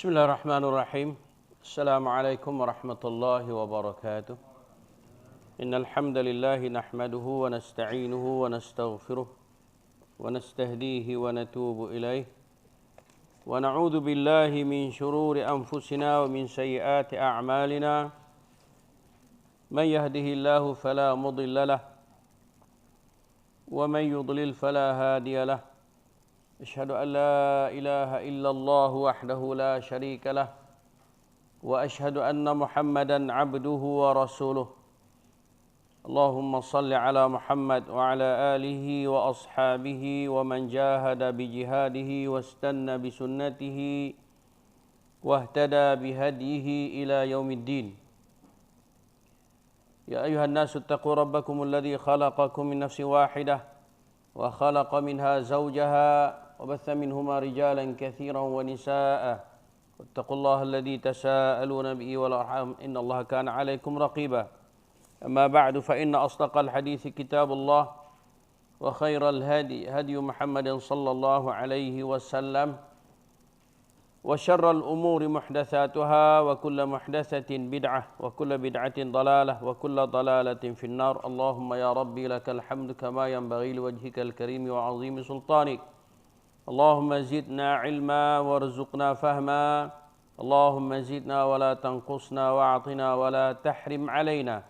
Bismillahirrahmanirrahim. Assalamualaikum warahmatullahi wabarakatuh. Innal hamdalillah nahmaduhu wa nasta'inuhu wa nastaghfiruh wa nastahdihi wa natubu ilaih. Wa na'udzu billahi min shururi anfusina wa min sayyiati a'malina. Man yahdihillahu fala mudilla lahu wa man yudlil fala hadiya lahu. أشهد أن لا إله إلا الله وحده لا شريك له وأشهد أن محمدا عبده ورسوله اللهم صل على محمد وعلى آله وأصحابه ومن جاهد بجهاده واستنى بسنته واهتدى بهديه إلى يوم الدين يا أيها الناس اتقوا ربكم الذي خلقكم من نفس واحدة وخلق منها زوجها وبث منهما رجالا كثيرا ونساء واتقوا الله الذي تساءلون به والأرحام إن الله كان عليكم رقيبا أما بعد فإن أصدق الحديث كتاب الله وخير الهدي هدي محمد صلى الله عليه وسلم وشر الأمور محدثاتها وكل محدثة بدعة وكل بدعة ضلالة وكل ضلالة في النار اللهم يا ربي لك الحمد كما ينبغي لوجهك الكريم وعظيم سلطانك اللهم زدنا علما وارزقنا فهما اللهم زدنا ولا تنقصنا واعطنا ولا تحرم علينا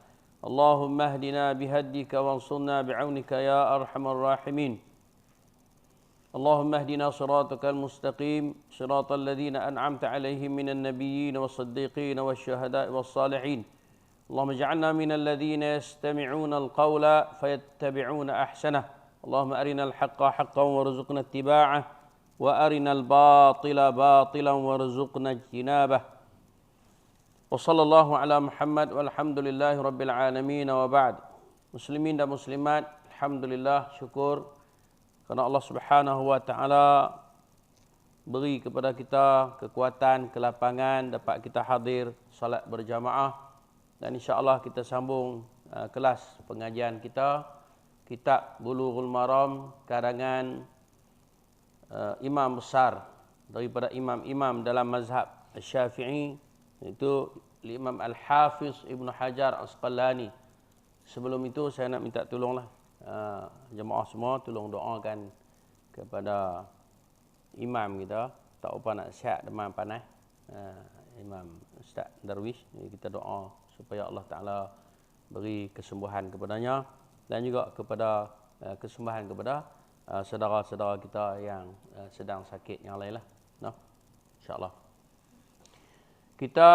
اللهم اهدنا بهديك وانصرنا بعونك يا أرحم الراحمين اللهم اهدنا صراطك المستقيم صراط الذين أنعمت عليهم من النبيين والصديقين والشهداء والصالحين اللهم اجعلنا من الذين يستمعون القول فيتبعون أحسنه اللهم أرنا الحق حقا وارزقنا اتباعه وأرنا الباطل باطلا وارزقنا اجتنابه وصلى الله على محمد والحمد لله رب العالمين وبعد مسلمين dan muslimat alhamdulillah syukur kerana Allah Subhanahu wa taala beri kepada kita kekuatan, kelapangan dapat kita hadir salat berjamaah dan insya-Allah kita sambung kelas pengajian kita kitab Bulughul Maram karangan imam besar daripada imam-imam dalam mazhab Syafi'i iaitu Imam Al-Hafiz Ibnu Hajar Asqalani. Sebelum itu saya nak minta tolonglah jemaah semua tolong doakan kepada imam kita tak apa nak sihat demam panas Imam Ustaz Darwish kita doa supaya Allah Taala beri kesembuhan kepadanya dan juga kepada kesembuhan kepada saudara-saudara kita yang sedang sakit yang lain lah. No? InsyaAllah. Kita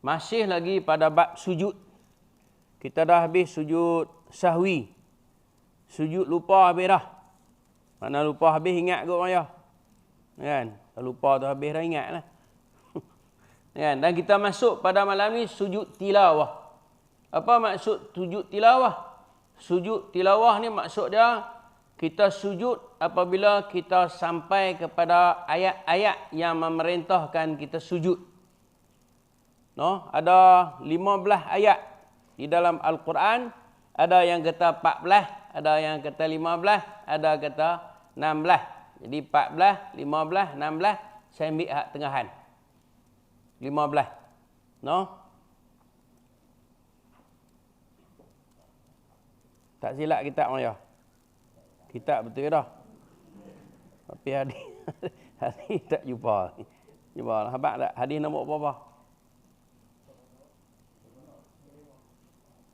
masih lagi pada bab sujud. Kita dah habis sujud sahwi. Sujud lupa habis dah. Mana lupa habis ingat kot Maya. Kan? Kalau lupa tu habis dah ingat lah. Kan? Dan kita masuk pada malam ni sujud tilawah. Apa maksud sujud tilawah? Sujud tilawah ni maksud dia kita sujud apabila kita sampai kepada ayat-ayat yang memerintahkan kita sujud. No, ada 15 ayat di dalam Al-Quran, ada yang kata 14, ada yang kata 15, ada kata 16. Jadi 14, 15, 16 saya ambil hak tengahan. 15. No? Tak silap kitab Maya. Kitab betul dah. Tapi hadis tak jumpa. Jumpa habaq tak? Hadis nombor berapa?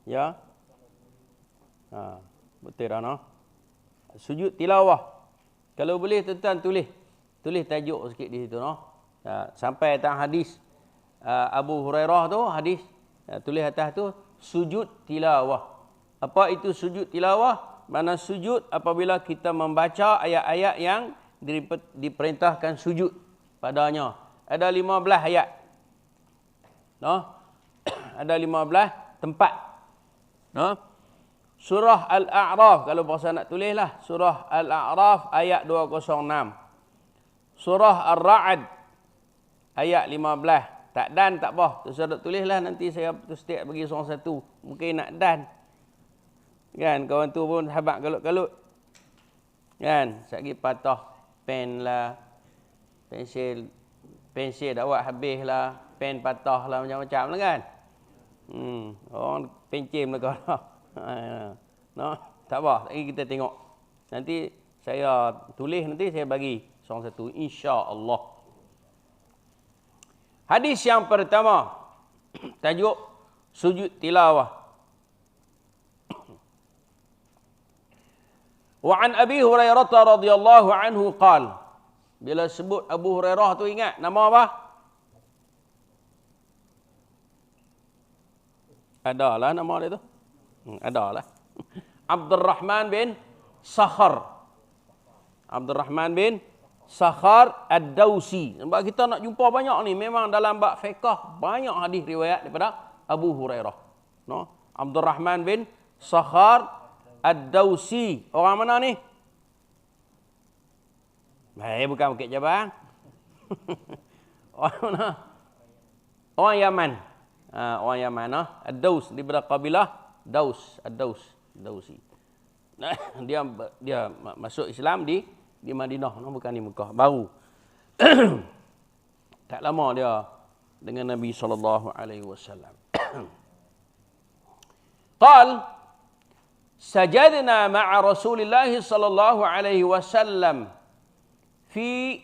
Ya? Betul dah no? Sujud tilawah. Kalau boleh tuan-tuan tulis tajuk sikit di situ no. Sampai atas hadis Abu Hurairah tu hadis tulis atas tu sujud tilawah. Apa itu sujud tilawah? Mana sujud apabila kita membaca ayat-ayat yang diperintahkan sujud padanya. Ada 15 ayat. No? Ada 15 tempat. No? Surah Al-A'raf, kalau puasa nak tulislah. Surah Al-A'raf ayat 206. Surah Ar-Ra'd ayat 15. Tak dan tak apa. Saya tulislah nanti saya setiap bagi seorang satu. Mungkin nak dan. Kan kawan tu pun habaq kalut-kalut. Kan, sekali patah pen lah, pensil Pensel dakwah habis lah, pen patah lah macam-macam lah kan. Orang pencim lah kau. No, tak apa, lagi kita tengok. Nanti saya tulis, nanti saya bagi seorang satu, insya-Allah. Hadis yang pertama, tajuk sujud tilawah. Wa an Abi Hurairah radhiyallahu anhu qala, bila sebut Abu Hurairah tu ingat nama apa? Adalah nama dia tu. Adalah. Abdurrahman bin Sakhar. Abdurrahman bin Sakhar Ad-Dawsi. Sebab kita nak jumpa banyak ni. Memang dalam bab fiqh banyak hadis riwayat daripada Abu Hurairah. No? Abdurrahman bin Sakhar Ad-Dawsi. Orang mana ni? Bukan Bukit Jabang. Orang mana? Orang Yaman. Orang Yaman. Ad-Daws. Daripada kabilah Daus. Ad-Daws. Dawsi. Nah, dia masuk Islam di Madinah. Bukan di Mekah. Baru. Tak lama dia dengan Nabi SAW. Qal, sajadna ma'a Rasulillah sallallahu alaihi wasallam fi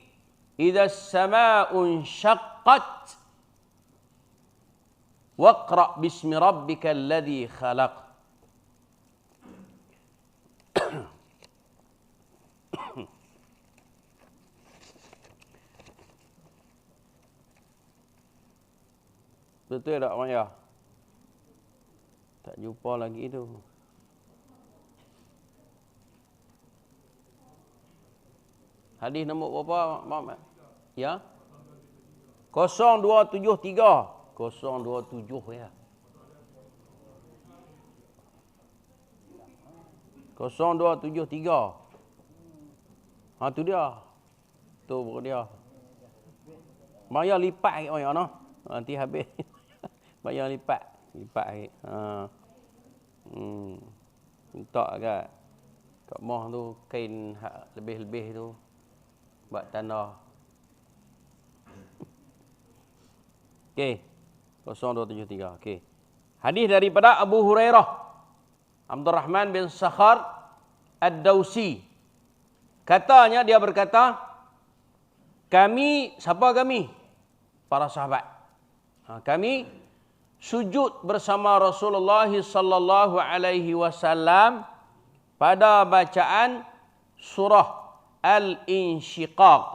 idza as-samaa'u syaqqat waqra bismi rabbikal ladzi khalaq. Betul tak Maya? Tak jumpa lagi tu. Hadis nombor berapa, Mak? Ya? 0273. 027 ya. 0273. Tu dia. Tu dia. Maya lipat oh ya noh. Nanti habis. Maya lipat lagi. Minta agak kat mah tu kain lebih-lebih tu buat tanda. Okey. 0273. Okey. Hadis daripada Abu Hurairah. Abdurrahman bin Sakhar Ad-Dawsi. Katanya dia berkata, siapa kami? Para sahabat. Kami sujud bersama Rasulullah sallallahu alaihi wasallam pada bacaan surah Al-Insyiqaq.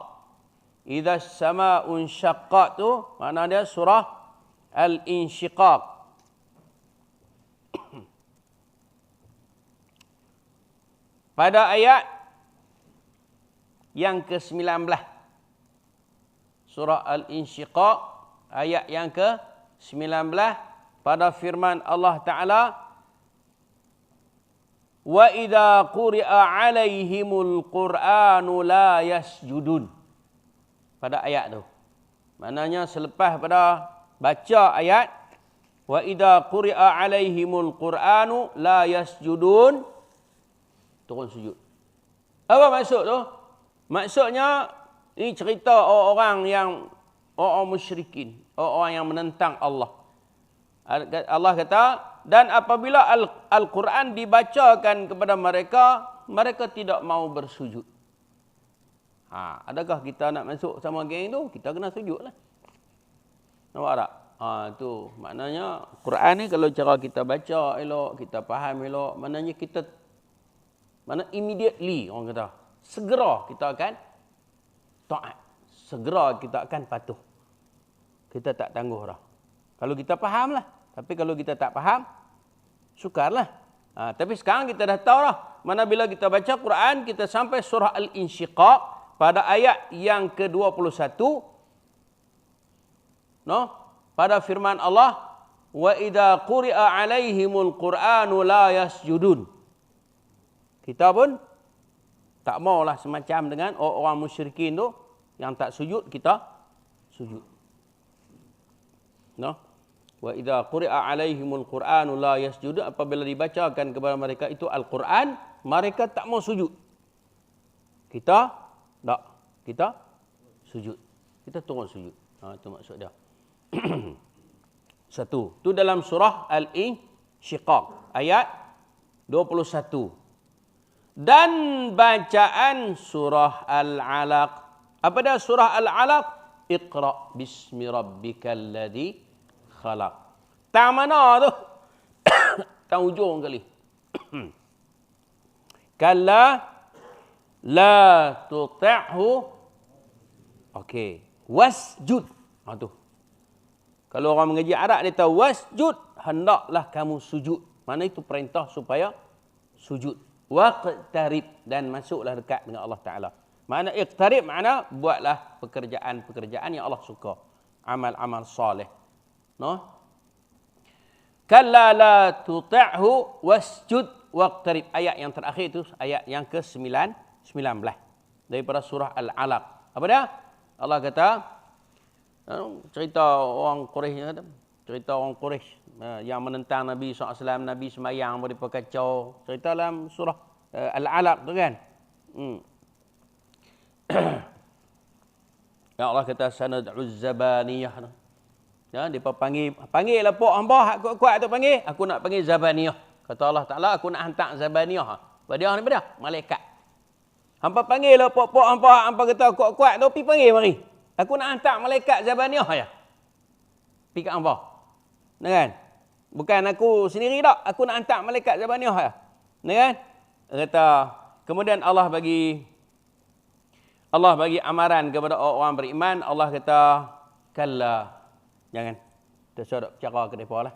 Idza as-samaa'u insyaqqat tu makna dia surah Al-Insyiqaq. Pada ayat yang ke-19. Surah Al-Insyiqaq ayat yang ke-19 pada firman Allah Ta'ala, wa idza quri'a 'alaihimul Qur'anu la yasjudun. Pada ayat tu. Maknanya selepas pada baca ayat wa idza quri'a 'alaihimul Qur'anu la yasjudun, turun sujud. Apa maksud tu? Maksudnya ini cerita orang musyrikin, orang yang menentang Allah. Allah kata, dan apabila Al-Quran dibacakan kepada mereka, mereka tidak mau bersujud. Adakah kita nak masuk sama geng tu? Kita kena sujud lah. Nampak tak? Tu maknanya Quran ni kalau cara kita baca elok, kita faham elok, maknanya kita immediately orang kata, segera kita akan taat. Segera kita akan patuh. Kita tak tangguh dah. Kalau kita faham lah. Tapi kalau kita tak faham, sukarlah. Tapi sekarang kita dah tahu lah. Mana bila kita baca Quran, kita sampai surah Al-Insyiqaq pada ayat yang ke-21. Pada firman Allah, wa idza quri'a 'alaihimul Qur'anu la yasjudun. Kita pun tak maulah semacam dengan orang musyrikin tu yang tak sujud, kita sujud. Wa idza quri'a 'alaihimul Qur'anu la yasjudun, apabila dibacakan kepada mereka itu Al-Quran, mereka tak mau sujud. Kita sujud. Kita turun sujud. Itu maksud dia. Satu. Itu dalam surah Al-Insyiqaq. Ayat 21. Dan bacaan surah Al-Alaq. Apa dah surah Al-Alaq? Iqra' bismi rabbikal ladzi khalaq. Tang mana tu? Tang ujung kali. Kalla la tuti'hu. Okey. Wasjud. Tu. Kalau orang mengaji Arab dia tahu wasjud, hendaklah kamu sujud. Mana itu perintah supaya sujud. Waqtarib, dan masuklah dekat dengan Allah Taala. Mana iqtarib makna buatlah pekerjaan-pekerjaan yang Allah suka. Amal-amal soleh. No? Kalla la tuti'hu wasjud waqtarib. Ayat yang terakhir itu ayat yang ke-19 daripada surah Al-Alaq. Apa dia? Allah kata, cerita orang Quraisy, cerita orang Quraisy yang menentang Nabi SAW, Nabi semayang beri kacau. Cerita dalam surah Al-Alaq tu kan. Ya Allah kata sanad'uz zabaniyah. Ya, dia panggil lah pok hamba hak kuat-kuat tu panggil, aku nak panggil zabaniyah. Kata Allah Taala, aku nak hantar zabaniyah. Dia ni pada malaikat. Hampa panggil lah pok-pok hampa kata kuat-kuat tu pi panggil mari. Aku nak hantar malaikat zabaniyah ya. Pi kat hampa. Nah kan? Bukan aku sendiri tak, aku nak hantar malaikat zabaniyah ya. Nah kan? Kata kemudian Allah bagi amaran kepada orang beriman. Allah kata kalla, jangan tersadap cara ke depa lah.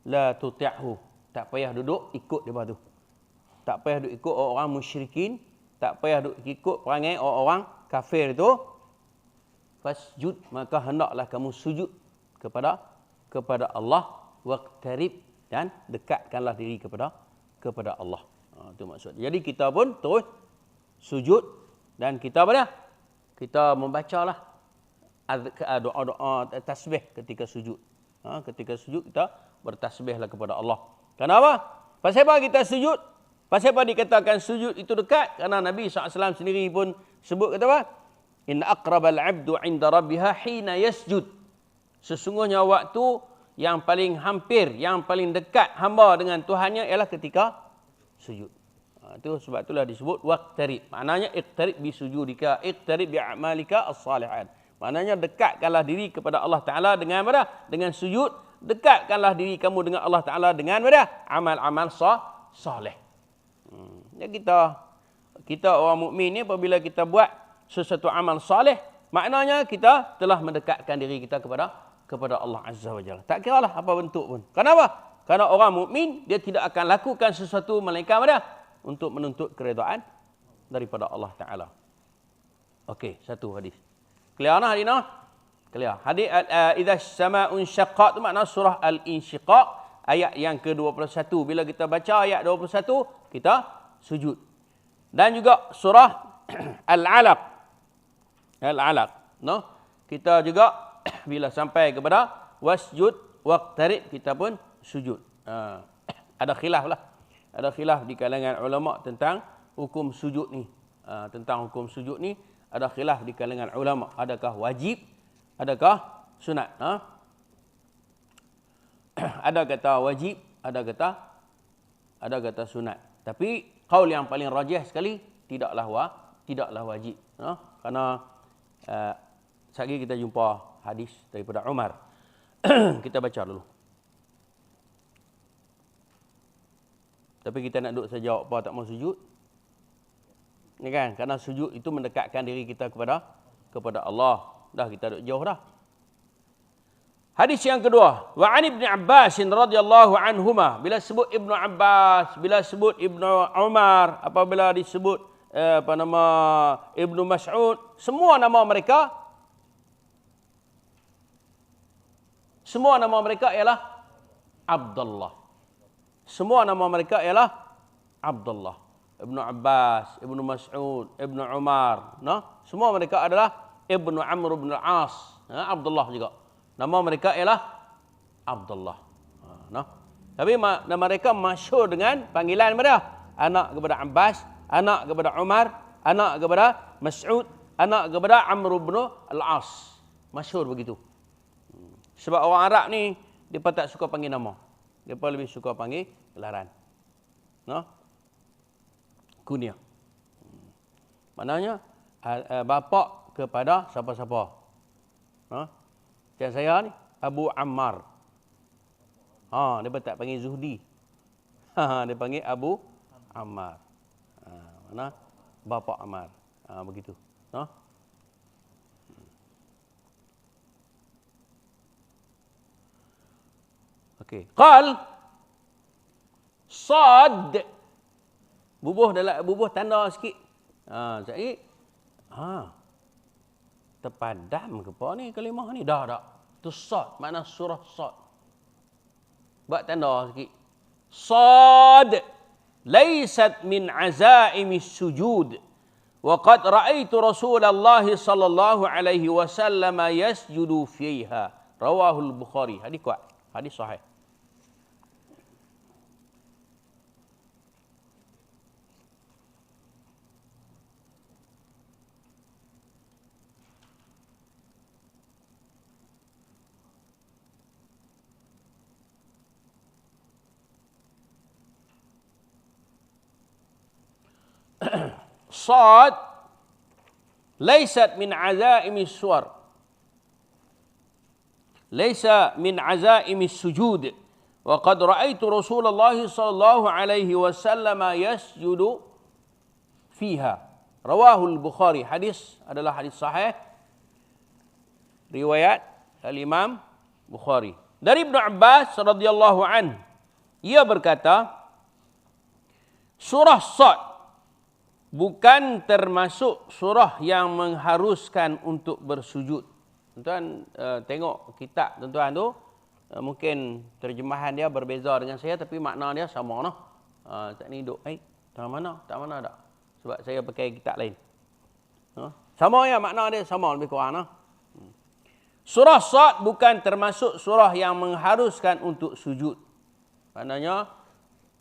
La tuti'hu, tak payah duduk ikut depa tu. Tak payah duduk ikut orang musyrikin, tak payah duduk ikut perangai orang kafir itu. Fasjud, maka hendaklah kamu sujud kepada Allah, waqtarib, dan dekatkanlah diri kepada Allah. Itu maksud. Jadi kita pun terus sujud dan kita apa dia? Kita membacalah doa-doa tasbih ketika sujud. Ketika sujud kita bertasbihlah kepada Allah. Kenapa? Pasal apa kita sujud? Pasal apa dikatakan sujud itu dekat? Karena Nabi SAW sendiri pun sebut kata apa? Inna aqrabal abdu inda rabbiha hina yasjud. Sesungguhnya waktu yang paling hampir, yang paling dekat hamba dengan Tuhannya ialah ketika sujud. Itu sebab itulah disebut waqtarib. Maknanya iqtarib bi sujudika, iqtarib bi a'malika as-salihat. Maknanya dekatkanlah diri kepada Allah Taala dengan apa? Dengan sujud. Dekatkanlah diri kamu dengan Allah Taala dengan apa? Amal-amal soleh. Ya kita orang mukmin ni apabila kita buat sesuatu amal soleh, maknanya kita telah mendekatkan diri kita kepada Allah Azza wa Jalla. Tak kiralah apa bentuk pun. Kenapa? Karena orang mukmin dia tidak akan lakukan sesuatu melainkan apa? Untuk menuntut keredaan daripada Allah Taala. Okey, satu hadis. Clear nah hadis nah? Clear. Hadis idza as-samaa'u insyaqqat tu makna surah Al-Insyiqaq ayat yang ke-21. Bila kita baca ayat 21, kita sujud. Dan juga surah Al-Alaq. Al-Alaq, no? Kita juga bila sampai kepada wasjud waqtarib kita pun sujud. Ada khilaf lah. Ada khilaf di kalangan ulama tentang hukum sujud ni. Tentang hukum sujud ni ada khilaf di kalangan ulama. Adakah wajib? Adakah sunat? Ada kata wajib, ada kata sunat. Tapi qaul yang paling rajih sekali tidaklah wajib. Karena sekali kita jumpa hadis daripada Umar. Kita baca dulu. Tapi kita nak duduk saja apa tak mau sujud. Ni kan, karena sujud itu mendekatkan diri kita kepada Allah. Dah kita duduk jauh dah. Hadis yang kedua, wa an Ibnu Abbas radhiyallahu anhuma, bila sebut Ibnu Abbas, bila sebut Ibnu Umar, apabila disebut Ibnu Mas'ud, semua nama mereka ialah Abdullah. Semua nama mereka ialah Abdullah. Ibnu Abbas, Ibnu Mas'ud, Ibnu Umar, semua mereka adalah Ibnu Amr bin Al-As, Abdullah juga. Nama mereka ialah Abdullah. Tapi nama mereka masyhur dengan panggilan mereka. Anak kepada Abbas, anak kepada Umar, anak kepada Mas'ud, anak kepada Amr bin Al-As. Masyhur begitu. Sebab orang Arab ni, mereka tak suka panggil nama. Mereka lebih suka panggil gelaran. No? Kunyah. Maknanya, bapa kepada siapa-siapa. No? Macam saya ni, Abu Ammar. Mereka tak panggil Zuhdi. Dia panggil Abu Ammar. Mana? Bapa Ammar. Begitu. No? Okey. Qal sad. Bubuh tanda sikit. Jadi terpadam ke apa ni kalimah ni? Dah. Tu sad, makna surah sad. Buat tanda sikit. Sad laysat min azaimi sujud. Wa qad ra'aitu Rasulullah sallallahu alaihi wasallam yasjudu fiha. Rawahul Bukhari. Hadis kuat. Hadis sahih. صاد ليست من عزائم السور ليس من عزائم السجود وقد رأيت رسول الله صلى الله عليه وسلم يسجد فيها رواه البخاري. Hadis adalah hadis sahih riwayat al-Imam Bukhari. Dari Ibnu Abbas radhiyallahu anhu, ia berkata, surah Sad bukan termasuk surah yang mengharuskan untuk bersujud. Tuan-tuan tengok kitab tuan-tuan tu, mungkin terjemahan dia berbeza dengan saya, tapi makna dia sama noh. Tak ni duk, tak mana tak. Sebab saya pakai kitab lain. Sama ya, makna dia sama lebih kurang noh. Surah Sad bukan termasuk surah yang mengharuskan untuk sujud. Maknanya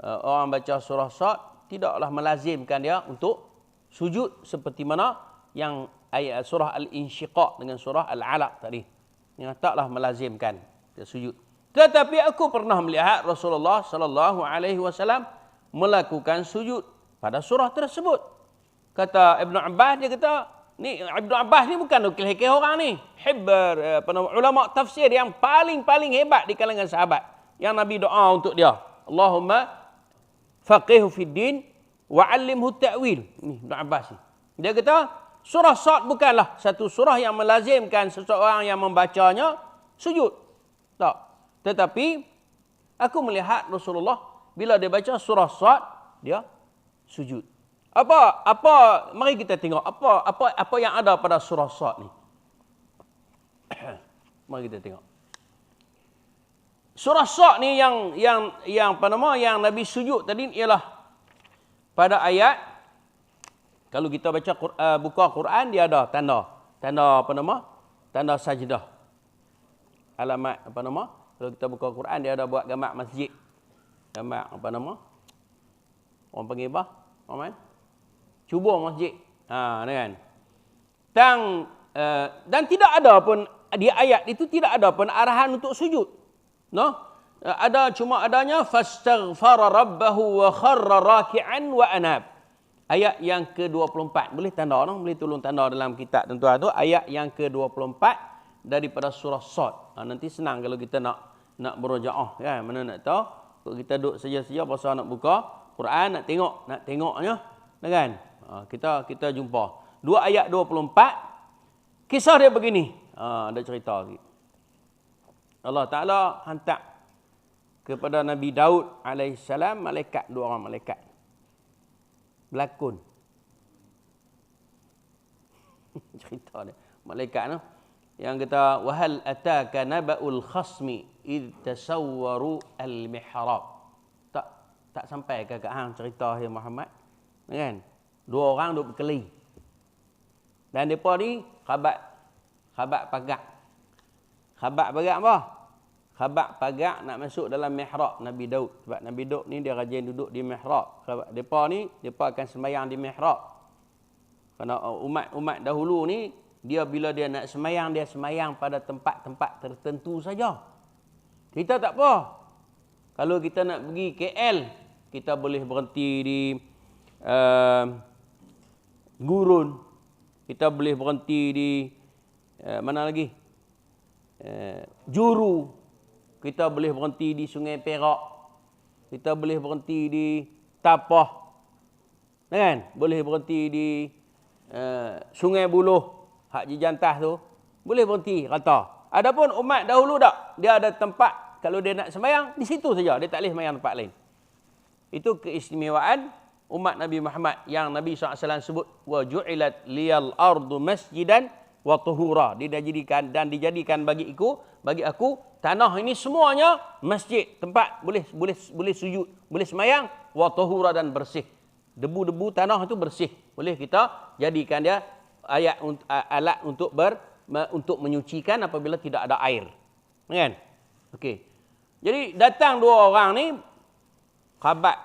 orang baca surah Sad tidaklah melazimkan dia untuk sujud seperti mana yang ayat surah Al-Insyiqaq dengan surah Al-Alaq tadi. Yang taklah melazimkan dia sujud. Tetapi aku pernah melihat Rasulullah sallallahu alaihi wasallam melakukan sujud pada surah tersebut. Kata Ibnu Abbas, dia kata, ni Ibnu Abbas ni bukan ukil-hekeh orang ni. Hibbar ulama tafsir yang paling hebat di kalangan sahabat. Yang Nabi doa untuk dia. Allahumma faqihu fid din wa 'allimhu ta'wil. Ni Ibn Abbas ni. Dia kata surah Sad bukanlah satu surah yang melazimkan seseorang yang membacanya sujud. Tak. Tetapi aku melihat Rasulullah bila dia baca surah Sad dia sujud. Apa mari kita tengok apa yang ada pada surah Sad ni. Mari kita tengok. Surah Sad ni yang yang Nabi sujud tadi ialah pada ayat, kalau kita buka Quran, dia ada tanda tanda sajdah. Alamat kalau kita buka Quran, dia ada buat gambar masjid. Gambar orang panggil apa? Orang cubur masjid. Kan. Dan tidak ada pun di ayat itu tidak ada pun arahan untuk sujud. No? Cuma adanya fastaghfara rabbahu wa kharra raki'an wa anab. Ayat yang ke-24. Boleh tanda no? Boleh tolong tanda dalam kitab tuan-tuan tu, ayat yang ke-24 daripada surah Sad. Nanti senang kalau kita nak murojaah kan. Mana nak tahu? Kalau kita duduk saja-saja pasal nak buka Quran, nak tengoknya kan. Kita jumpa. 2 ayat 24. Kisah dia begini. Ada cerita lagi. Allah Ta'ala hantar kepada Nabi Daud alaihissalam malaikat, 2 orang malaikat. Berlakon. Cerita dia. Malaikat tu yang kata, wahal ataka naba'ul khasmi id tasawwaru al-mihrab. Tak sampai ke hang cerita ya Muhammad. Kan? 2 orang duk berkeli. Dan depa ni khabat pagak. Khabat pagak apa? Khabat pagak nak masuk dalam mihrab Nabi Daud. Sebab Nabi Daud ni dia rajin duduk di mihrab. Depa akan sembahyang di mihrab. Kerana umat dahulu ni Dia bila dia nak semayang, dia semayang pada tempat-tempat tertentu saja. Kita tak apa. Kalau kita nak pergi KL, kita boleh berhenti di Gurun. Kita boleh berhenti di mana lagi? Juru. Kita boleh berhenti di Sungai Perak. Kita boleh berhenti di Tapah. Kan? Boleh berhenti di Sungai Buloh. Hak Jijantas tu. Boleh berhenti rata. Adapun umat dahulu tak. Dia ada tempat. Kalau dia nak sembahyang, di situ saja. Dia tak boleh sembahyang tempat lain. Itu keistimewaan umat Nabi Muhammad yang Nabi SAW sebut wa ju'ilat liyal ardu masjidan wa tuhura. Dijadikan bagi aku tanah ini semuanya masjid, tempat boleh sujud, boleh sembahyang, wa tuhura, dan bersih. Debu-debu tanah itu bersih. Boleh kita jadikan dia alat untuk menyucikan apabila tidak ada air. Kan? Okey. Jadi datang dua orang ni khabat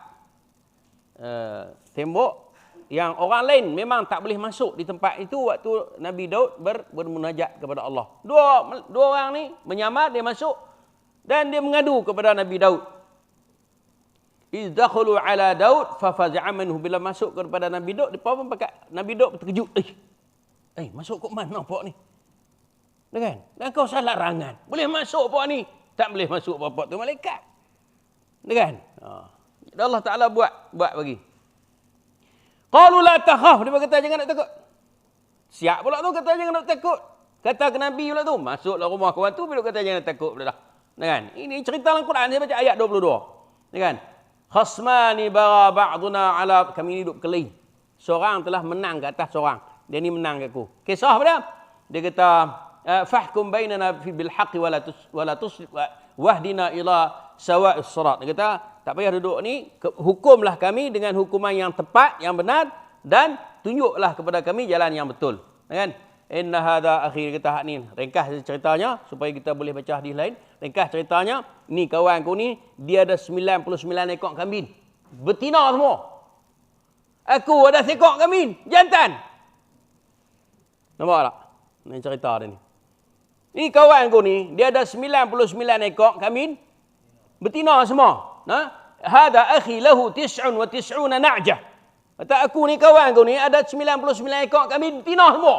tembok yang orang lain memang tak boleh masuk di tempat itu waktu Nabi Daud bermunajat kepada Allah. Dua orang ni menyamar, dia masuk dan dia mengadu kepada Nabi Daud. Izdakhalu ala Daud fafaza'a minhu. Bila masuk kepada Nabi Daud, depa pun pakat Nabi Daud terkejut. Masuk kok mana pok ni? Kan? Dan kau salah rangan. Boleh masuk pok ni. Tak boleh masuk pok tu malaikat. Kan? Allah Ta'ala buat bagi. Qalu la takhaf. Dia kata jangan nak takut. Siap pula tu kata jangan nak takut. Kata ke Nabi pula tu. Masuklah rumah kawan tu bila kata jangan nak takut pula dah. Kan? Ini cerita dalam Quran. Saya baca ayat 22. Kan? Khasmani bara ba'duna ala. Kami ni duduk kelih. Seorang telah menang ke atas seorang. Dia ni menang ke aku. Kisah apa dia? Dia kata fahkum bainana bil haqqi wala tusrif wahdina ila sawa'is sirat. Dia kata tak payah duduk ni, hukumlah kami dengan hukuman yang tepat, yang benar, dan tunjuklah kepada kami jalan yang betul. Kan? Inna hadha akhi, kata hak ni. Ringkas ceritanya supaya kita boleh baca hadis lain. Ringkas ceritanya, ni kawanku ni dia ada 99 ekor kambing. Betina semua. Aku ada sekor kambing, jantan. Nampak tak? Ni cerita dia ni. Ni kawanku ni, dia ada 99 ekor kambing. Betina semua. Hada akhi lahu 99 na'jah. Kata aku ni kawanku ni ada 99 ekor kambing betina semua.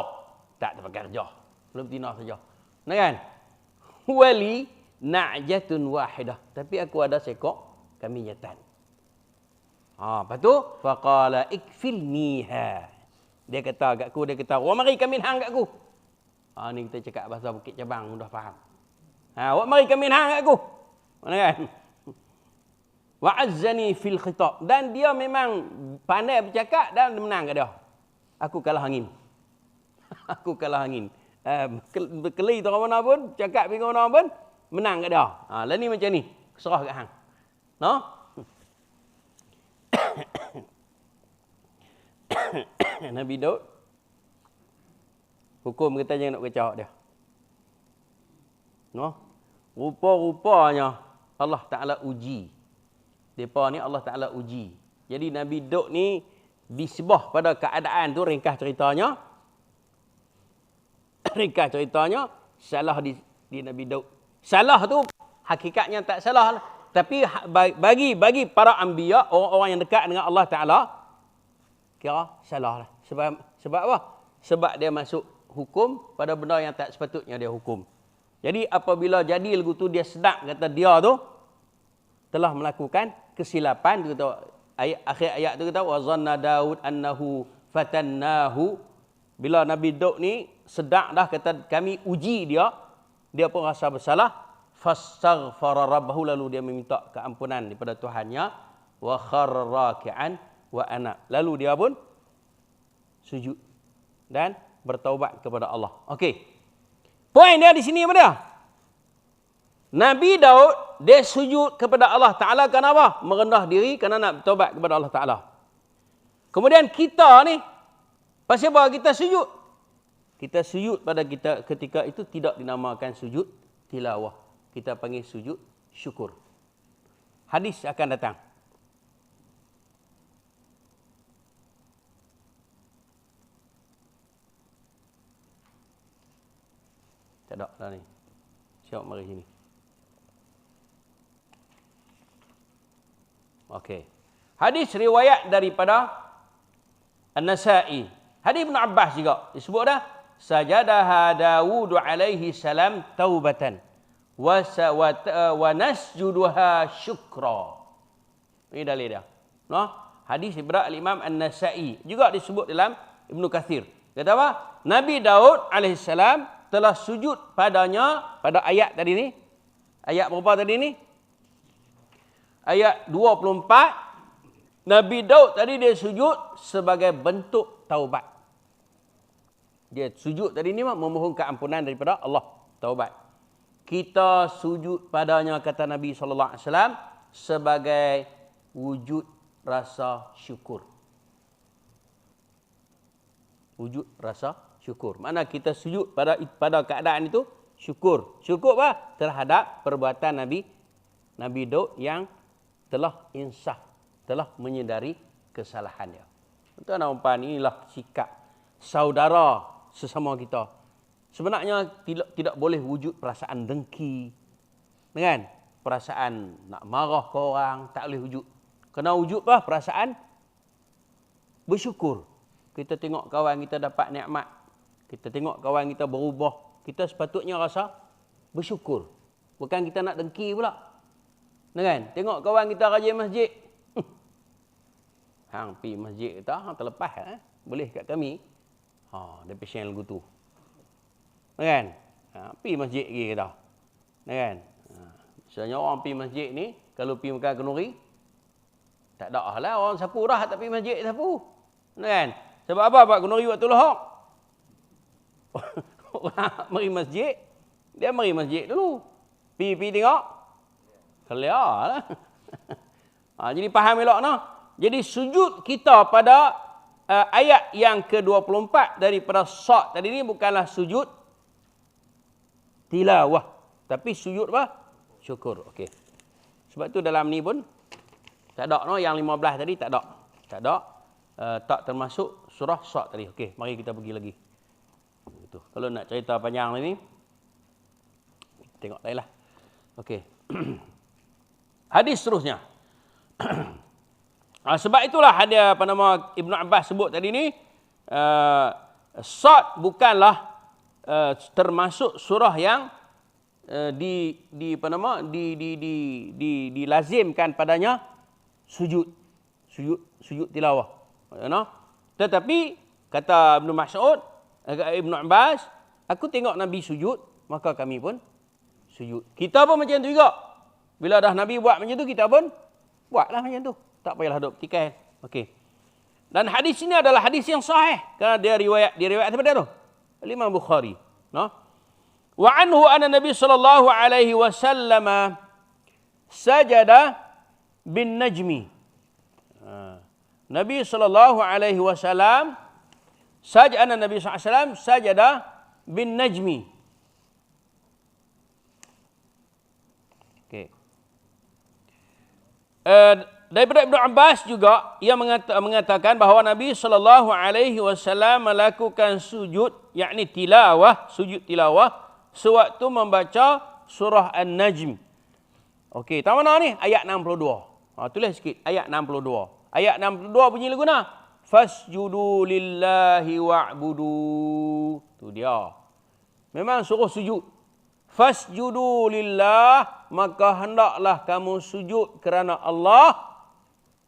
Tak terpakai kerja. Belum betina saja. Kan? Wali na'jatun wahidah. Tapi aku ada seekor kambing jantan. Lepas tu faqala ikfilniha. Dia kata kat aku, "Wa mari kambing hang kat aku." Ni kita cakap bahasa Bukit Cabang mudah faham. Wa mari kambing hang kat aku. Mana kan? Wa'azzani fil khitab. Dan dia memang pandai bercakap dan menang kat dia. Aku kalah angin. Aku kalah angin. Berkeli tu orang mana pun, cakap pergi mana pun, menang kat dia. Lah ni macam ni. Serah kat hang. No? Nabi Daud hukum kata jangan nak kecawak dia. No? Rupa-rupanya Allah Ta'ala uji. Depa ni Allah Ta'ala uji. Jadi Nabi Daud ni disebah pada keadaan tu, ringkas ceritanya. Ringkas ceritanya, salah di Nabi Daud. Salah tu hakikatnya tak salah. Tapi bagi para anbiya, orang-orang yang dekat dengan Allah Ta'ala, kira salah lah. Sebab apa? Sebab dia masuk hukum pada benda yang tak sepatutnya dia hukum. Jadi apabila jadi lagu tu dia sedap kata dia tu telah melakukan kesilapan, dia kata akhir ayat tu kata wa zanna Daud annahu fatannahu. Bila Nabi Daud ni sedap dah kata kami uji dia pun rasa bersalah, fastaghfara rabbahu, lalu dia meminta keampunan daripada Tuhannya, wa kharra raki'an wa ana, lalu dia pun sujud dan bertaubat kepada Allah. Okey. Poin dia di sini apa dia? Nabi Daud dia sujud kepada Allah Ta'ala kerana apa? Merendah diri kerana nak bertaubat kepada Allah Ta'ala. Kemudian kita ni, pasal apa kita sujud? Kita sujud pada kita ketika itu tidak dinamakan sujud tilawah. Kita panggil sujud syukur. Hadis akan datang. Tak ada dah ni. Siap mari sini. Okey. Hadis riwayat daripada An-Nasa'i. Hadis Ibn Abbas juga. Disebut dah. Sajadaha Dawud alaihi salam taubatan. Wa nasjuduha syukra. Ini dalil dia. No? Hadis daripada Al-Imam An-Nasa'i. Juga disebut dalam Ibn Kathir. Kata apa? Nabi Daud alaihi salam telah sujud padanya pada ayat tadi ni. Ayat berapa tadi ni? Ayat 24. Nabi Daud tadi dia sujud sebagai bentuk taubat. Dia sujud tadi ni memohon keampunan daripada Allah. Taubat. Kita sujud padanya kata Nabi SAW sebagai wujud rasa syukur. Wujud rasa syukur. Mana kita sujud pada keadaan itu syukur. Syukur apa? Terhadap perbuatan Nabi Daud yang telah insaf, telah menyedari kesalahannya. Tuan dan puan, inilah sikap saudara sesama kita. Sebenarnya tidak boleh wujud perasaan dengki. Kan? Perasaan nak marah ke orang, tak boleh wujud. Kena wujud apa? Perasaan bersyukur. Kita tengok kawan kita dapat nikmat. Kita tengok kawan kita berubah. Kita sepatutnya rasa bersyukur. Bukan kita nak dengki pula. Kan? Tengok kawan kita rajin masjid. Hang pergi masjid kita, hang terlepas. Boleh kat kami. Dia pasien lagu tu. Kan? Pergi masjid lagi kita. Kan? Misalnya orang pergi masjid ni, kalau pergi makan kenduri, tak ada lah orang sapu dah, tak pergi masjid sapu. Kan? Sebab apa? Buat kenduri waktu lohok. Orang mari masjid, dia mari masjid dulu. Pergi tengok. Kelia lah. Jadi faham elok no? Jadi sujud kita pada ayat yang ke-24 daripada Sad tadi ni bukanlah sujud tilawah, tapi sujud apa? Syukur. Okey. Sebab tu dalam ni pun tak ada no, yang 15 tadi tak ada. Tak ada. Tak termasuk surah Sad tadi. Okey, mari kita pergi lagi. Itu. Kalau nak cerita panjang ni tengok lain lah. Okey. Hadis seterusnya. Sebab itulah ada apa nama Ibn Abbas sebut tadi ni, Sad bukanlah termasuk surah yang dilazimkan padanya sujud tilawah. You know? Tetapi kata Ibn Mas'ud, Ibn Abbas, aku tengok Nabi sujud, maka kami pun sujud. Kita pun macam tu juga. Bila dah Nabi buat macam tu, kita pun buatlah macam tu. Tak payahlah duk petikai. Okey. Dan hadis ini adalah hadis yang sahih kerana dia riwayat daripada tu Imam Bukhari, no? Wa anhu anna Nabi sallallahu alaihi wasallam sajada bin najmi. Nabi sallallahu alaihi wasallam Nabi sallallahu alaihi wasallam sajada bin najmi. Okey. Daripada Ibn Abbas juga ia mengatakan bahawa Nabi sallallahu alaihi wasallam melakukan sujud, yakni tilawah, sujud tilawah sewaktu membaca surah An-Najm. Okey, tahu mana ni? Ayat 62. Tulis sikit, ayat 62. Ayat 62 bunyi lagu mana? Fasjudu lillahi wa'budu. Tu dia. Memang suruh sujud. Fasjudu lillah, maka hendaklah kamu sujud kerana Allah,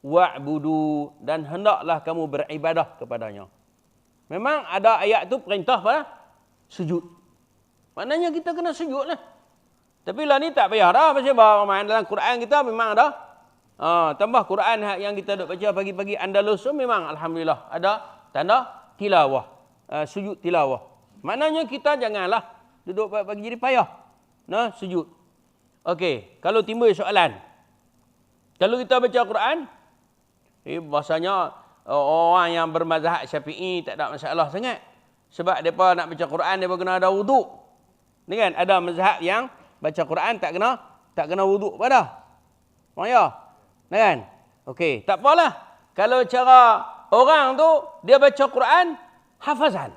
wa'budu, dan hendaklah kamu beribadah kepadanya. Memang ada ayat tu perintah pada sujud. Maknanya kita kena sujud lah. Tapi lah ni tak payah dah. Pasal dalam Quran kita memang ada. Tambah Quran yang kita duk baca pagi-pagi Andalus tu memang Alhamdulillah ada tanda tilawah. Sujud tilawah. Maknanya kita janganlah duduk pagi jadi payah. Nah, sujud. Okey, kalau timbul soalan. Kalau kita baca Quran, bahasanya orang yang bermazhab Syafi'i tak ada masalah sangat. Sebab mereka nak baca Quran, mereka kena ada wuduk. Ni kan, ada mazhab yang baca Quran tak kena wuduk pada. Faham ya? Kan? Okey, tak apalah. Kalau cara orang tu, dia baca Quran hafazan.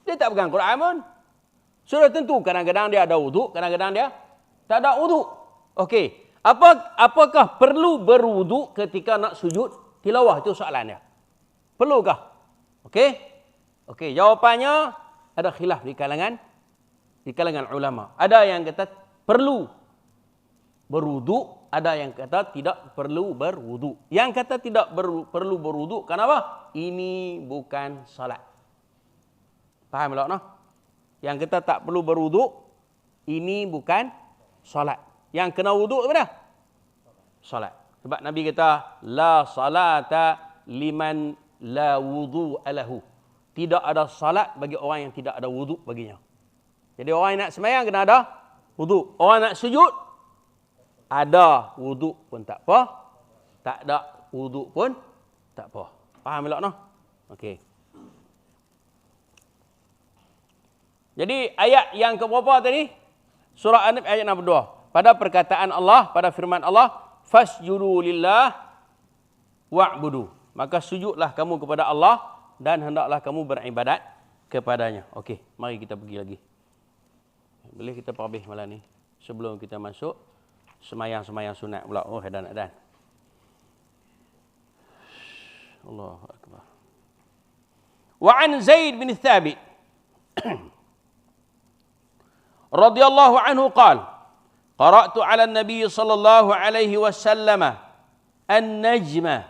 Dia tak pegang Quran pun. Sudah tentu kadang-kadang dia ada wuduk, kadang-kadang dia tak ada wuduk. Okey. Apakah perlu berwuduk ketika nak sujud tilawah? Itu soalannya. Perlukah? Okey? Okey, jawapannya ada khilaf di kalangan ulama. Ada yang kata perlu berwuduk, ada yang kata tidak perlu berwuduk. Yang kata tidak perlu berwuduk, kenapa? Ini bukan salat. Faham tak? No? Yang kata tak perlu berwuduk, ini bukan salat. Yang kena wuduk apa dah? Salat. Sebab Nabi kata, la salata liman la wudu'a lahu. Tidak ada salat bagi orang yang tidak ada wuduk baginya. Jadi orang yang nak sembahyang kena ada wuduk. Orang nak sujud, ada wuduk pun tak apa. Tak ada wuduk pun tak apa. Faham tak? No? Okey. Jadi ayat yang keberapa tadi? Surah An-Najm ayat 62. Pada perkataan Allah, pada firman Allah, fasjudu lillah wa'budu. Maka sujudlah kamu kepada Allah dan hendaklah kamu beribadat kepadanya. Okey, mari kita pergi lagi. Boleh kita perhabis malam ni sebelum kita masuk semayang-semayang sunat pula. Oh, edan. Allahu akbar. Wa an Zaid bin Thabit radhiyallahu anhu qala qara'tu 'ala an-nabiy sallallahu alaihi wasallam an-najma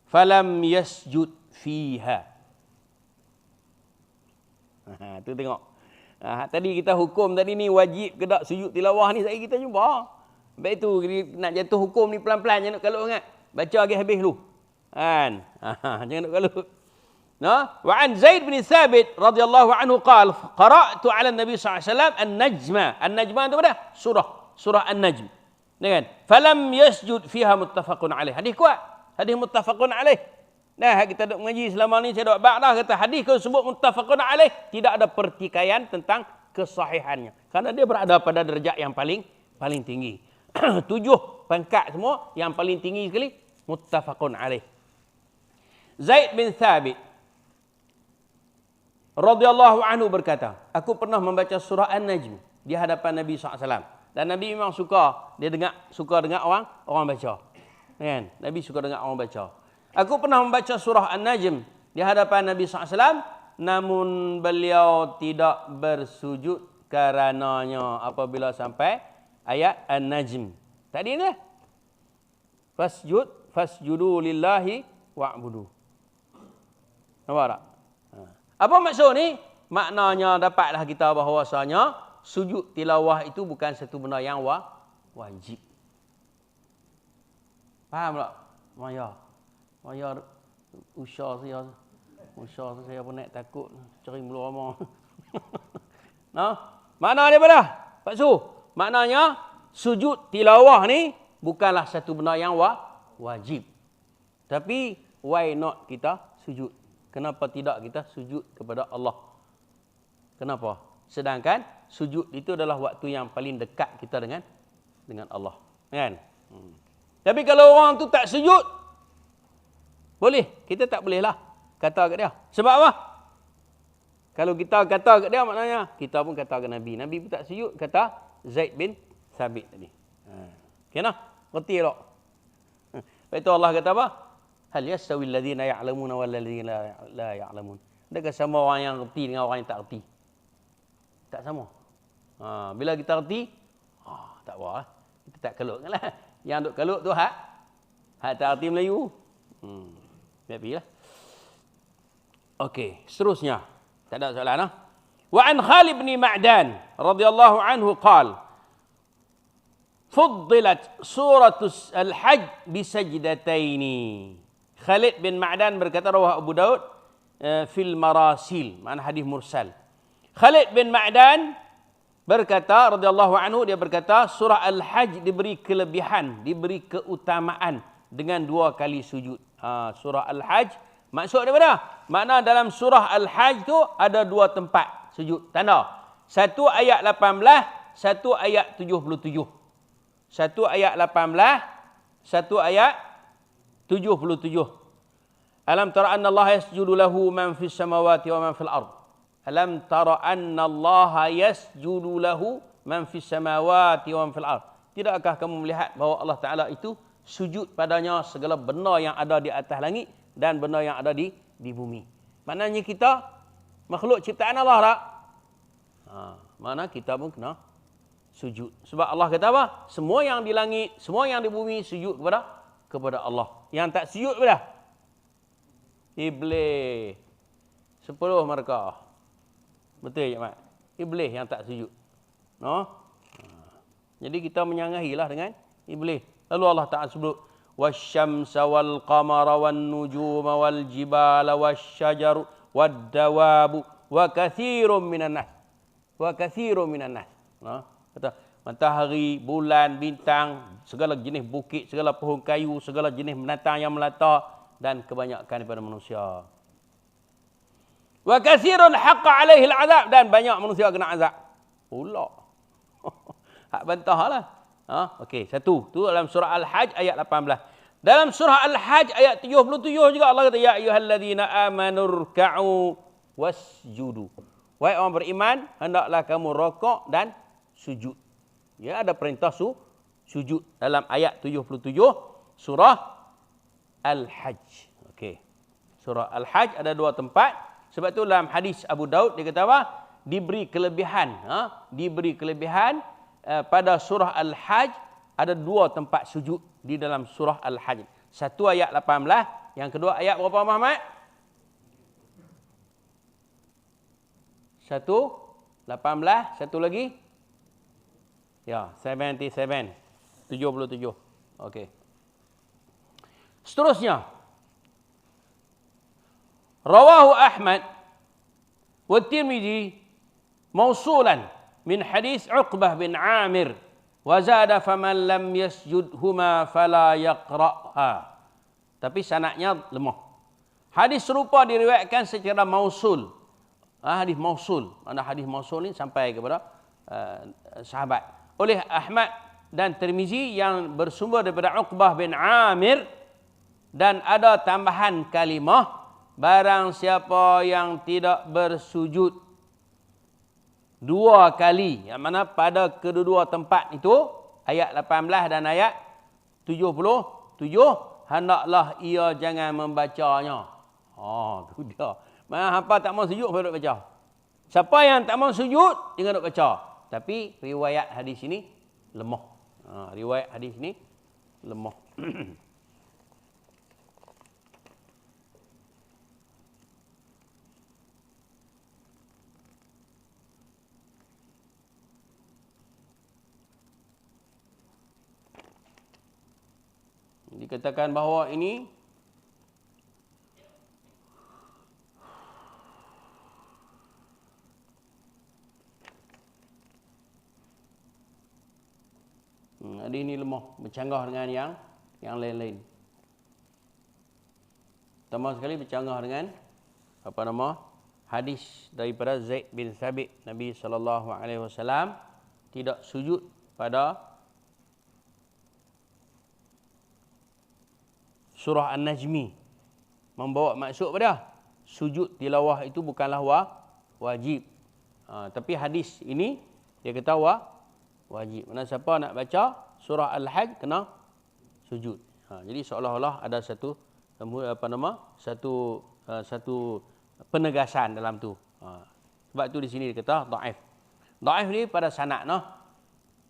falam yasjud fiha. Tu tengok. Tadi kita hukum tadi ni wajib ke tak sujud tilawah ni, saya kita jumpa. Baik tu nak jatuh hukum ni pelan-pelan, jangan nak kalut sangat. Baca lagi habis dulu. Kan? Jangan nak kalut. No? Wa an Zaid bin Thabit radhiyallahu anhu qala qara'tu 'ala an-nabi sallallahu alaihi wasallam an-najma. An-najma tu apa dah? Surah An-Najm. Kan? Falam yasjud fiha muttafaqun alaih. Hadis kuat. Hadis muttafaqun alaih. Nah, kita duk mengaji selama ni saya duk bab dah kata hadis kalau sebut muttafaqun alaih tidak ada pertikaian tentang kesahihannya. Karena dia berada pada derajat yang paling tinggi. 7 pangkat semua, yang paling tinggi sekali muttafaqun alaih. Zaid bin Thabit radhiyallahu anhu berkata, aku pernah membaca surah An-Najm di hadapan Nabi SAW. Dan Nabi memang suka dengar orang baca. Kan? Nabi suka dengar orang baca. Aku pernah membaca surah An-Najm di hadapan Nabi SAW, namun beliau tidak bersujud karenanya apabila sampai ayat An-Najm. Tadi ni fasjudu lillahi wa'budu. Nampak tak? Apa maksud ni? Maknanya dapatlah kita bahawasanya sujud tilawah itu bukan satu benda yang wajib. Faham tak? Maya usah saya pun naik takut cari mulu ramah. Nah, makna dia apa dah? Pak Su, maknanya sujud tilawah ni bukanlah satu benda yang wajib. Tapi why not kita sujud? Kenapa tidak kita sujud kepada Allah? Kenapa? Sedangkan sujud itu adalah waktu yang paling dekat kita dengan Allah. Kan? Tapi kalau orang tu tak sujud, boleh. Kita tak boleh lah kata kat dia. Sebab apa? Kalau kita kata kat dia, maknanya kita pun kata kat Nabi. Nabi pun tak sujud, kata Zaid bin Thabit tadi. Okay nah? Ngerti tak? Lepas itu Allah kata apa? Hal yastawi alladhina ya'lamuna wal ladzina la ya'lamun. Adakah sama orang yang reti dengan orang yang tak reti? Tak sama. Bila kita reti, tak apa lah. Kita tak kalut lah. Yang duk kalut tu hak tak reti Melayu. Biar lah. Okey, seterusnya. Tak ada soalan lah. Wa an Khalid bin Ma'dan radhiyallahu anhu qala fuddilat suratul Al-Hajj bisajdataini. Khalid bin Ma'dan berkata, rawah Abu Daud fil marasil, makna hadis mursal. Khalid bin Ma'dan berkata radhiyallahu anhu, dia berkata surah Al-Hajj diberi kelebihan, diberi keutamaan dengan 2 kali sujud. Surah Al-Hajj maksud dia apa? Makna dalam surah Al-Hajj tu ada 2 tempat sujud. Tanda. Satu ayat 18, satu ayat 77. Satu ayat 18, satu ayat 77. Alam tara anna Allah yasjudu lahu man fis samawati wa man fil ard. Alam tara anna Allah yasjudu lahu man fis samawati wa man fil ard. Tidakkah kamu melihat bahawa Allah Taala itu sujud padanya segala benda yang ada di atas langit dan benda yang ada di bumi. Maknanya kita makhluk ciptaan Allah tak? Mana kita pun kena sujud. Sebab Allah kata apa? Semua yang di langit, semua yang di bumi sujud kepada Allah. Yang tak sujud kepada Iblis. 10 mereka. Betul tak, Mak? Iblis yang tak sujud. No? Jadi kita menyangahilah dengan Iblis. Lalu Allah Ta'ala sebut, wasyamsa wal qamara wan nujuma wal jibala wasyajaru wad dawabu wa katsirun minan nas. Wa katsirun minan nas. No? Kata matahari, bulan, bintang, segala jenis bukit, segala pohon kayu, segala jenis binatang yang melata dan kebanyakan daripada manusia. Wa katsirun haqqa alaihi al'azab, dan banyak manusia kena azab. Pula. Hak bantahlah. Okey, satu. Tu dalam surah Al-Hajj ayat 18. Dalam surah Al-Hajj ayat 77 juga Allah kata, ya ayyuhalladzina amanu ruk'u wasjudu. Wahai orang beriman, hendaklah kamu rokok dan sujud. Ya, ada perintah sujud dalam ayat 77 surah Al-Hajj. Okey. Surah Al-Hajj ada 2 tempat. Sebab tu dalam hadis Abu Daud dia kata apa? Diberi kelebihan. Diberi kelebihan pada surah Al-Hajj ada 2 tempat sujud di dalam surah Al-Hajj. Satu ayat 18, yang kedua ayat berapa Muhammad? 1, 18, satu lagi? Ya, 77. Okey. Seterusnya. Rawahu Ahmad wa Tirmidzi mausulan min hadis Uqbah bin Amir wa zada faman lam yasjudhuma fala yaqra'ha. Tapi sanadnya lemah. Hadis serupa diriwayatkan secara mausul. Hadis mausul. Mana hadis mausul ni sampai kepada sahabat. Oleh Ahmad dan Tirmizi yang bersumber daripada Uqbah bin Amir, dan ada tambahan kalimah, barang siapa yang tidak bersujud 2 kali, yang mana pada kedua-dua tempat itu, ayat 18 dan ayat 77, hendaklah ia jangan membacanya. Tu dia. Mana hampa tak mau sujud, boleh baca. Siapa yang tak mau sujud, jangan duk baca. Tapi riwayat hadis ini lemah. Riwayat hadis ini lemah. Dikatakan bahawa ini hadis ini lemah, bercanggah dengan yang lain-lain. Pertama sekali bercanggah dengan hadis daripada Zaid bin Thabit, Nabi SAW tidak sujud pada surah An-Najmi, membawa maksud pada sujud tilawah itu bukanlah wajib. Tapi hadis ini dia kata wajib. Mana siapa nak baca surah Al-Hajj kena sujud. Jadi seolah-olah ada satu penegasan dalam tu. Sebab tu di sini dia kata dhaif. Dhaif ni pada sanad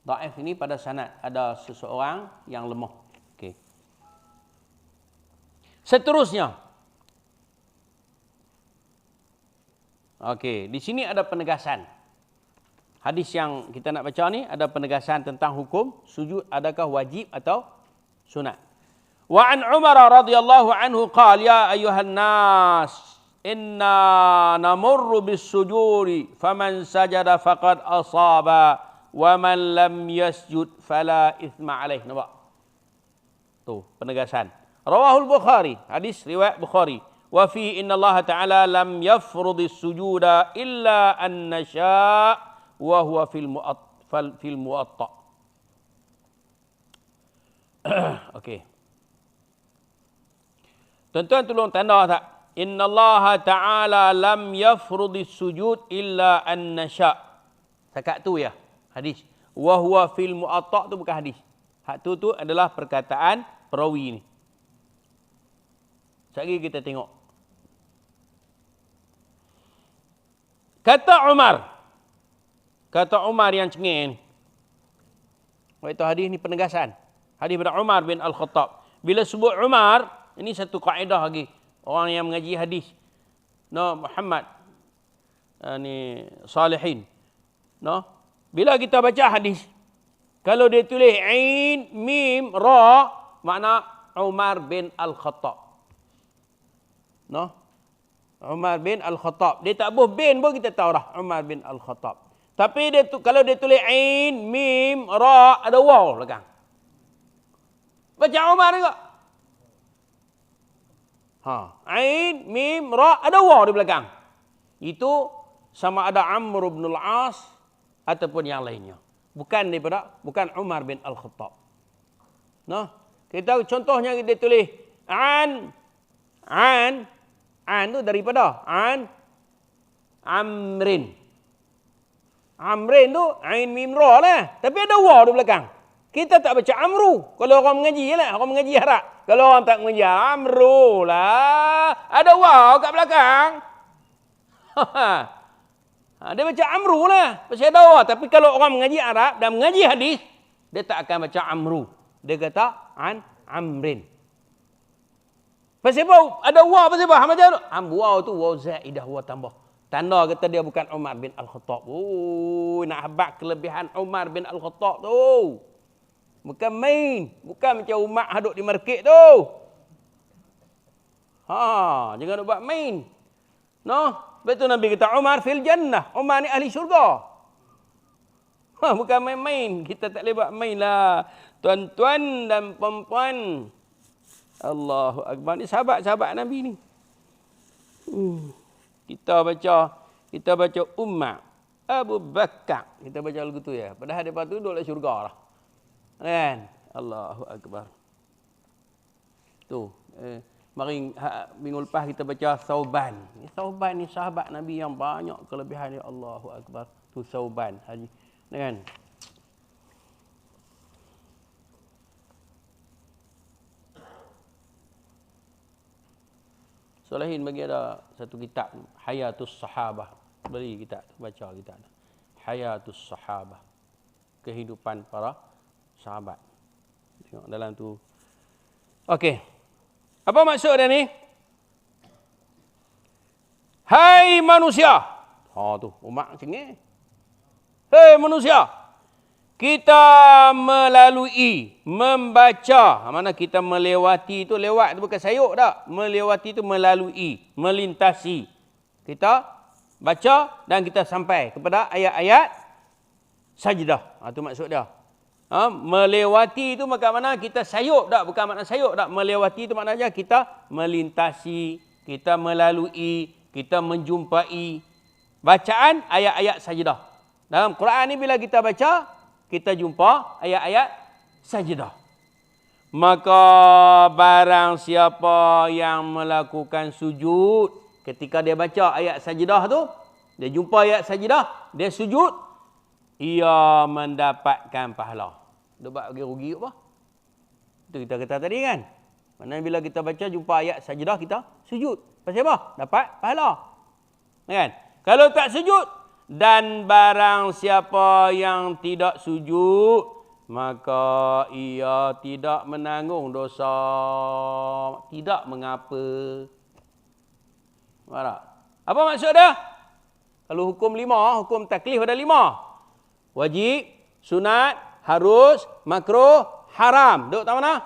Dhaif ini pada sanad ada seseorang yang lemah. Okey. Seterusnya. Okey, di sini ada penegasan. Hadis yang kita nak baca ni ada penegasan tentang hukum sujud, adakah wajib atau sunat. Wa an Umar radhiyallahu anhu qala ya ayuhan nas inna namurru bis sujudi faman sajada faqad asaba wa man lam yasjud fala ithma alaih. Nampak? Tu penegasan. Rawahul Bukhari, hadis riwayat Bukhari. Wa fi inna Allah Ta'ala lam yafrudis sujuda illa an nasha' wa huwa fil muwatta. Okey. Tuan-tuan tolong tanda tak? innallaha ta'ala lam yafrudis sujud illa an nasha. Takat tu ya, hadis. Wa huwa fil mu'atta' tu bukan hadis. Hak tu adalah perkataan perawi ni. Sekali kita tengok. Kata Umar yang cengeng ni. Itu hadis ni penegasan. Hadis pada Umar bin Al-Khattab. Bila sebut Umar, ini satu kaedah lagi. Orang yang mengaji hadis. No, Muhammad. Ni salihin. No. Bila kita baca hadis, kalau dia tulis Ain, Mim, Ra, makna Umar bin Al-Khattab. No? Umar bin Al-Khattab. Dia tak buh bin pun kita tahu dah. Umar bin Al-Khattab. Tapi kalau dia tulis Ain, Mim, Ra, ada waw belakang. Baca Umar juga. Ain, Mim, Ra, ada waw di belakang. Itu sama ada Amr bin Al-As ataupun yang lainnya. Bukan Umar bin Al-Khattab. Nah, kita tahu contohnya dia tulis an tu daripada Amrin. Amrin tu ain mim ra lah, tapi ada waw di belakang. Kita tak baca amru. Kalau orang mengaji lah, orang mengaji Arab. Kalau orang tak mengaji amru lah, ada waw kat belakang. Dia baca amru lah, pasal ada waw. Tapi kalau orang mengaji Arab dan mengaji hadis, dia tak akan baca amru. Dia kata amrin. Pasal apa? Ada waw, pasal apa? Macam tu. Waw tu waw zaidah, waw tambah. Tanda kata dia bukan Umar bin Al-Khattab. Nak habaq kelebihan Umar bin Al-Khattab tu. Bukan main. Bukan macam Umar haduk di market tu. Jangan nak buat main. No? Betul Nabi kata Umar fil jannah. Umar ni ahli syurga. Bukan main-main. Kita tak boleh buat main lah. Tuan-tuan dan puan-puan. Allahu Akbar. Ni sahabat-sahabat Nabi ni. Kita baca Umar, Abu Bakar. Kita baca lagu tu ya. Padahal depa tu duduk dalam syurga lah. Kan? Allahu Akbar. Tu. Mari minggu lepas kita baca Thauban. Thauban ni sahabat Nabi yang banyak kelebihan dia. Allahu Akbar. Tu Thauban. Haji. Kan? Solehin bagi ada satu kitab Hayatus Sahabah. Beli kitab, baca kitab. Hayatus Sahabah. Kehidupan para sahabat. Tengok dalam tu. Okey. Apa maksud dia ni? Hai manusia. Tu Umar cengeng. Hai manusia. Kita melalui, membaca. Mana kita melewati tu, lewat tu bukan sayuk tak. Melewati tu melalui, melintasi. Kita baca dan kita sampai kepada ayat-ayat sajdah. Itu maksud dia. Melewati tu maka mana kita sayuk tak. Bukan makna sayuk tak. Melewati tu maknanya kita melintasi, kita melalui, kita menjumpai bacaan ayat-ayat sajdah. Dalam Quran ni bila kita baca, kita jumpa ayat-ayat sajdah. Maka barang siapa yang melakukan sujud ketika dia baca ayat sajdah tu, dia jumpa ayat sajdah, dia sujud, ia mendapatkan pahala. Dia buat bagi rugi apa? Itu kita kata tadi kan. Maknanya bila kita baca jumpa ayat sajdah, kita sujud. Pasal apa? Dapat pahala. Kan? Kalau tak sujud, dan barang siapa yang tidak sujud, maka ia tidak menanggung dosa. Tidak mengapa. Marah. Apa maksud dia? Kalau hukum 5, hukum taklif ada 5. Wajib, sunat, harus, makruh, haram. Duduk tak mana?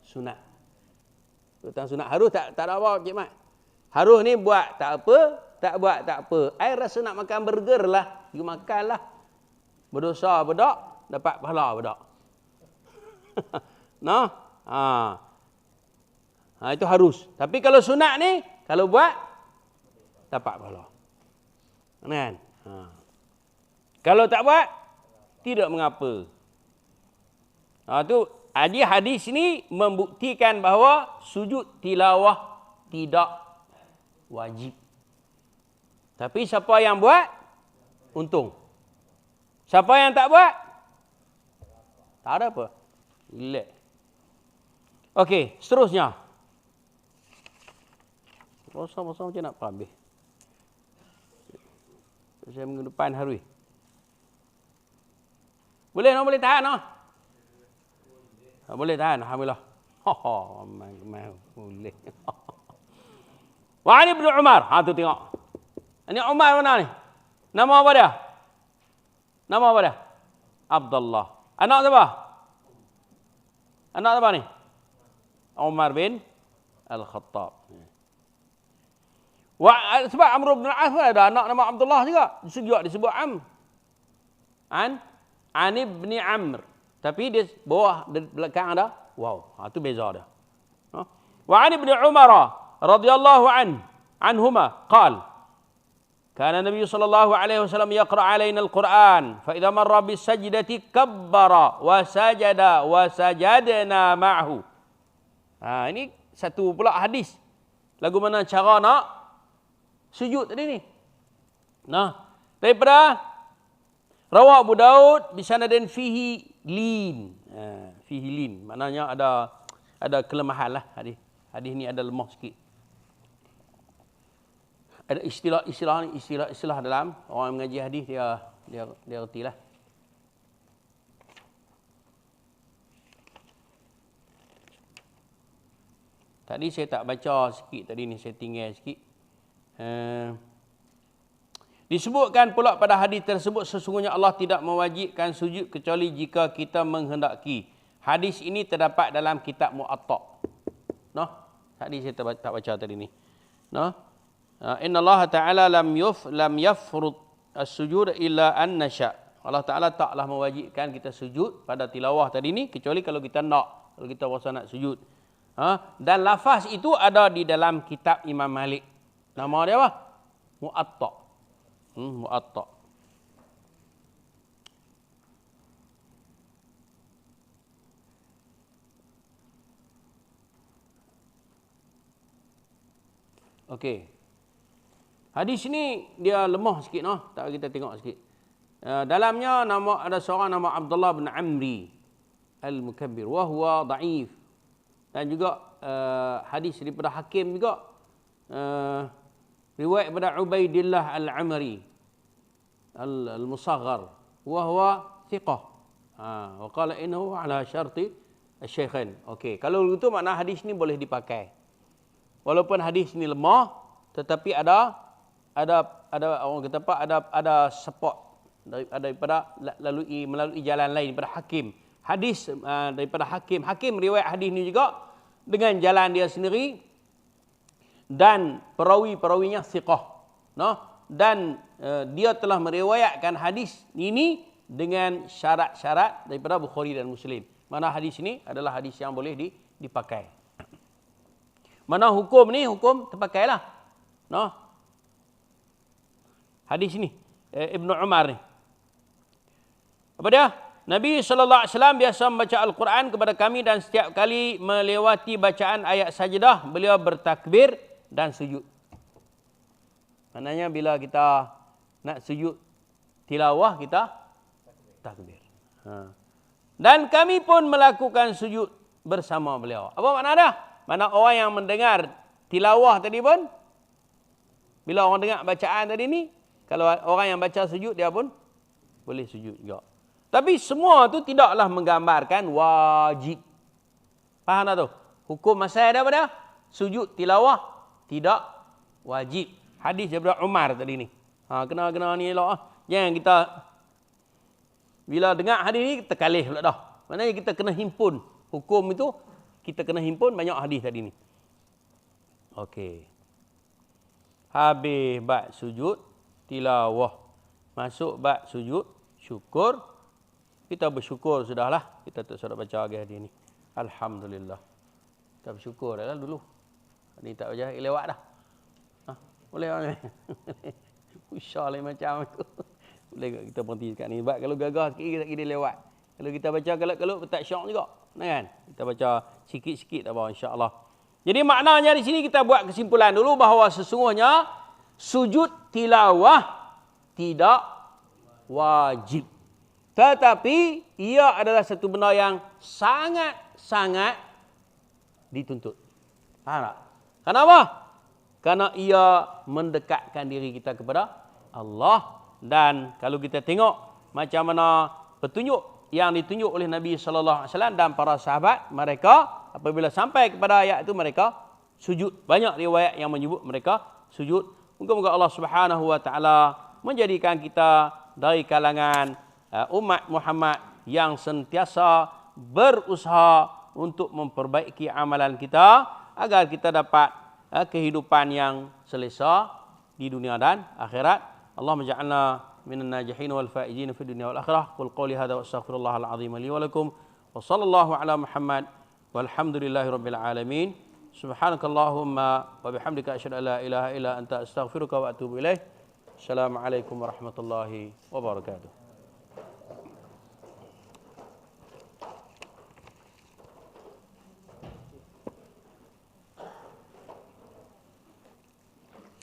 Sunat. Duduk tak sunat. Harus tak ada apa, Cik Mat. Harus ni buat tak apa. Tak buat tak apa. Ai rasa nak makan burger lah. You makanlah. Berdosa bedak, dapat pahala bedak. Nah. Itu harus. Tapi kalau sunat ni, kalau buat dapat pahala. Kan? Kalau tak buat, tidak mengapa. Tu hadis ni membuktikan bahawa sujud tilawah tidak wajib. Tapi siapa yang buat, untung. Siapa yang tak buat, tak ada apa. Relax. Okey, seterusnya. Masa-masa macam nak habis. Saya minggu depan hari. Boleh boleh tahan no? Boleh tahan, alhamdulillah. Boleh. Wa Ali bin Umar, tu tengok. Ini Umar mana ni? Nama apa dia? Nama apa dia? Abdullah. Anak siapa? Anak siapa ni? Umar bin Al-Khattab. Sebab Amr bin Al-As ada anak nama Abdullah juga disebut An ibn Amr. Tapi dia bawah belakang ada wow. Itu beza dia. Wa an ibn Umar radhiyallahu anhuma qala kana Nabi sallallahu alaihi wasallam yaqra alaina al-Quran fa idza marra bis sajdati kabbara wa sajada wa sajadna ma'hu. Ini satu pula hadis. Lagu mana cara nak sujud tadi ni. Daripada rawah Abu Daud bisanadin fihi lin. Fihi lin. Maknanya ada kelemahan lah hadis. Hadis ni ada lemah sikit. Ada istilah dalam orang yang mengaji hadis dia retilah. Tadi saya tak baca sikit tadi ni, saya tinggal sikit. Disebutkan pula pada hadis tersebut sesungguhnya Allah tidak mewajibkan sujud kecuali jika kita menghendaki. Hadis ini terdapat dalam kitab Muwatta. Tadi saya tak baca tadi ni. Inna Allah Ta'ala lam yafrud as-sujud illa an nasha. Allah Ta'ala taklah mewajibkan kita sujud pada tilawah tadi ni kecuali kalau kita nak, kalau kita rasa nak sujud. Dan lafaz itu ada di dalam kitab Imam Malik. Nama dia apa? Muwatta. Muwatta. Okey. Hadis ni dia lemah sikit tak kita tengok sikit. Dalamnya ada seorang nama Abdullah bin Amri Al-Mukabbir wa huwa dhaif. Dan juga hadis daripada Hakim juga riwayat daripada Ubaidillah Al-Amri Al-Musaghar wa huwa thiqah. Wa qala innahu ala syarti asy-syaikhain. Okey, kalau begitu makna hadis ni boleh dipakai. Walaupun hadis ni lemah tetapi ada orang kata apa, ada support daripada melalui jalan lain daripada Hakim. Hadis daripada Hakim riwayat hadis ni juga dengan jalan dia sendiri dan perawi-perawinya thiqah. Dan dia telah meriwayatkan hadis ini dengan syarat-syarat daripada Bukhari dan Muslim. Mana hadis ini adalah hadis yang boleh dipakai. Mana hukum ni hukum terpakailah. Hadis ni Ibnu Umar ni. Apa dia? Nabi SAW biasa membaca Al-Quran kepada kami dan setiap kali melewati bacaan ayat sajdah, beliau bertakbir dan sujud. Maknanya bila kita nak sujud tilawah, kita takbir. Dan kami pun melakukan sujud bersama beliau. Apa makna dia? Mana orang yang mendengar tilawah tadi pun, bila orang dengar bacaan tadi ni, kalau orang yang baca sujud, dia pun boleh sujud juga. Tapi semua tu tidaklah menggambarkan wajib. Faham tak tu? Hukum masai dia apa dia? Sujud tilawah tidak wajib. Hadis daripada Umar tadi ni. Kena ni elok. Jangan kita bila dengar hadis ni kita kalih pula dah. Maknanya kita kena himpun hukum itu, kita kena himpun banyak hadis tadi ni. Okey. Habis bab sujud tilawah. Masuk bab sujud syukur. Kita bersyukur sudahlah. Kita tak sudah baca lagi hadis ni. Alhamdulillah. Kita bersyukur dah dulu. Ni tak baca lewat dah. Boleh tak? Usah macam tu. Boleh kita berhenti kat ni. Sebab kalau gagah sikit kita kira lewat. Kalau kita baca kalut-kalut tak syok juga. Kan? Kita baca sikit-sikit tak apa insya-Allah. Jadi maknanya di sini kita buat kesimpulan dulu bahawa sesungguhnya sujud tilawah tidak wajib. Tetapi ia adalah satu benda yang sangat-sangat dituntut. Faham tak? Kenapa? Karena ia mendekatkan diri kita kepada Allah. Dan kalau kita tengok macam mana petunjuk yang ditunjuk oleh Nabi sallallahu alaihi wasallam dan para sahabat, mereka apabila sampai kepada ayat itu mereka sujud. Banyak riwayat yang menyebut mereka sujud. Moga-moga Allah Subhanahu wa taala menjadikan kita dari kalangan umat Muhammad yang sentiasa berusaha untuk memperbaiki amalan kita agar kita dapat kehidupan yang selesa di dunia dan akhirat. Allahumma ja'alna minan najihin wal faizin fid dunya wal akhirah. Qul qawli hadza wa astaghfirullah al-azim li wa lakum. Wa sallallahu ala Muhammad walhamdulillahi rabbil alamin. Subhanakallahumma wa bihamdika asyhadu an la ilaha illa anta astaghfiruka wa atubu ilaik. Assalamualaikum warahmatullahi wabarakatuh.